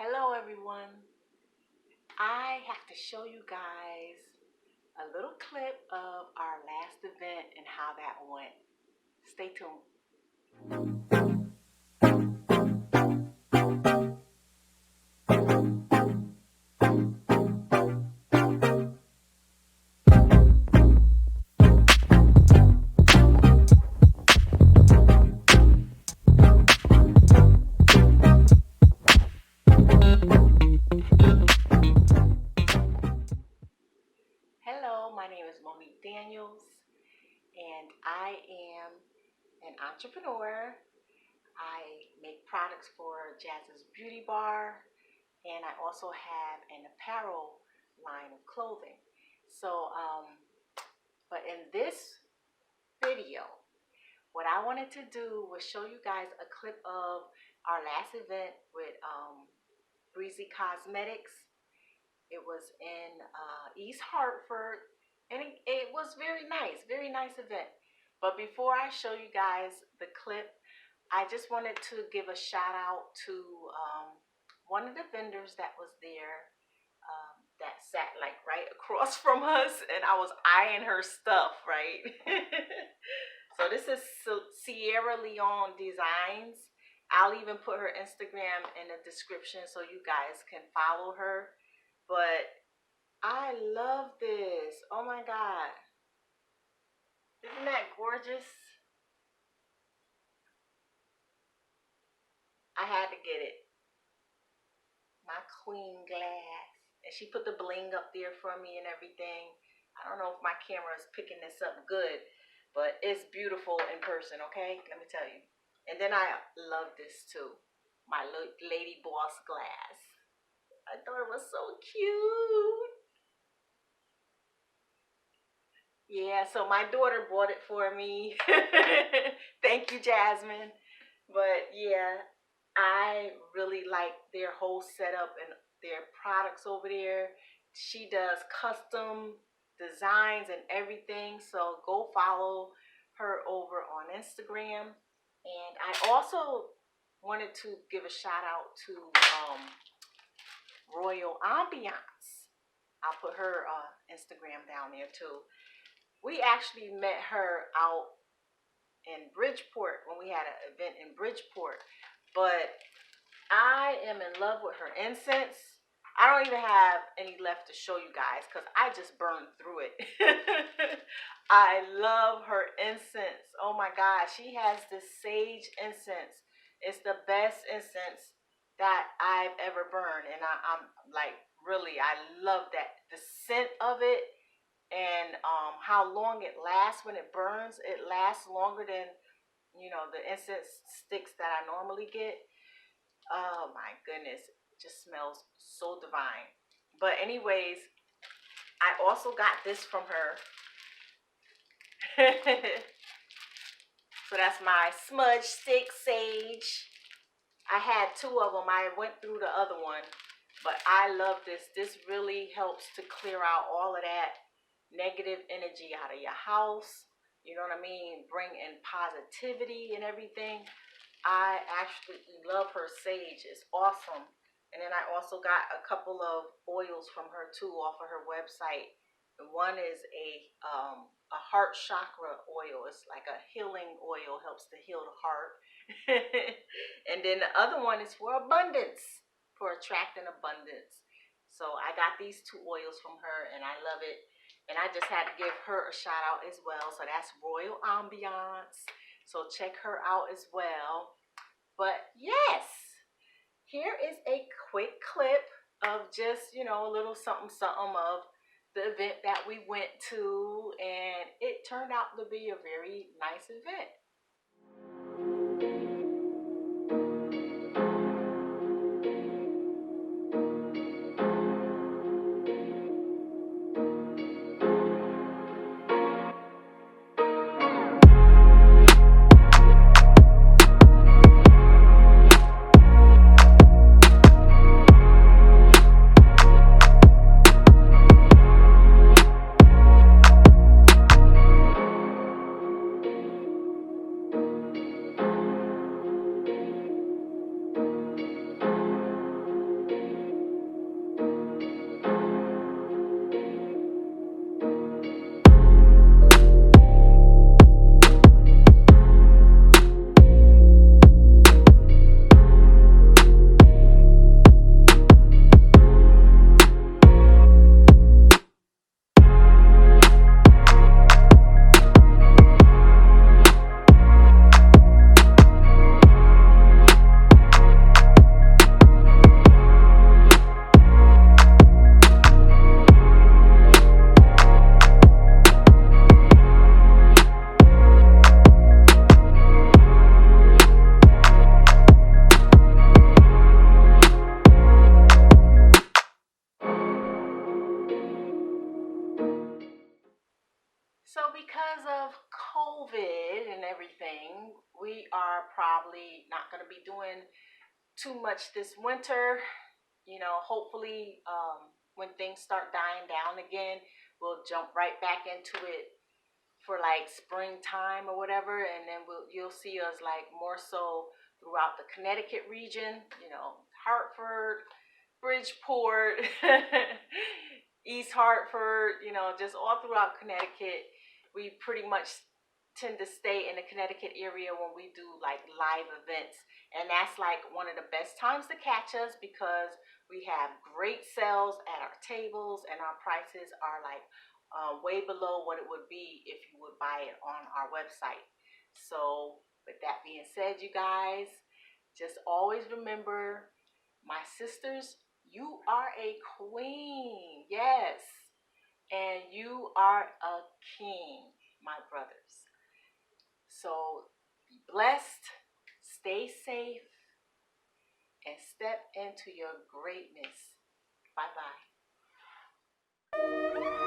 Hello everyone. I have to show you guys a little clip of our last event and how that went. Stay tuned. Hello, my name is Monique Daniels and I am an entrepreneur. I make products for Jazz's Beauty Bar and I also have an apparel line of clothing. But in this video, what I wanted to do was show you guys a clip of our last event with Breezy Cosmetics. It was in East Hartford, and it was very nice event. But before I show you guys the clip, I just wanted to give a shout out to one of the vendors that was there, that sat like right across from us, and I was eyeing her stuff, right? So this is Sierra Leone Designs. I'll even put her Instagram in the description so you guys can follow her. But I love this. Oh my God. Isn't that gorgeous? I had to get it. My queen glass. And she put the bling up there for me and everything. I don't know if my camera is picking this up good, but it's beautiful in person, okay? Let me tell you. And then I love this too. My Lady Boss glass. I thought it was so cute. Yeah, so my daughter bought it for me. Thank you, Jasmine. But yeah, I really like their whole setup and their products over there. She does custom designs and everything, so go follow her over on Instagram. And I also wanted to give a shout out to Royal Ambiance. I'll put her Instagram down there too. We actually met her out in Bridgeport when we had an event in Bridgeport. But I am in love with her incense. I don't even have any left to show you guys because I just burned through it. I love her incense. Oh my God, she has this sage incense. It's the best incense that I've ever burned. And I'm like, really, I love that. The scent of it and how long it lasts when it burns. It lasts longer than, you know, the incense sticks that I normally get. Oh my goodness, it just smells so divine. But anyways, I also got this from her. So that's my smudge stick sage. I had two of them. I went through the other one, but I love this. This really helps to clear out all of that negative energy out of your house. You know what I mean? Bring in positivity and everything. I actually love her sage. It's awesome. And then I also got a couple of oils from her too off of her website. One is a heart chakra oil. It's like a healing oil, helps to heal the heart. And then the other one is for abundance, for attracting abundance. So I got these two oils from her and I love it. And I just had to give her a shout out as well. So that's Royal Ambiance. So check her out as well. But yes, here is a quick clip of just, you know, a little something of the event that we went to. And it turned out to be a very nice event. too much this winter. You know, hopefully, when things start dying down again, we'll jump right back into it for like springtime or whatever, and then you'll see us like more so throughout the Connecticut region. You know, Hartford, Bridgeport, East Hartford. You know, just all throughout Connecticut. We pretty much tend to stay in the Connecticut area when we do like live events, and that's like one of the best times to catch us because we have great sales at our tables and our prices are like way below what it would be if you would buy it on our website. So with that being said, you guys, just always remember, my sisters, you are a queen. Yes. And you are a king, my brothers. So be blessed, stay safe, and step into your greatness. Bye bye.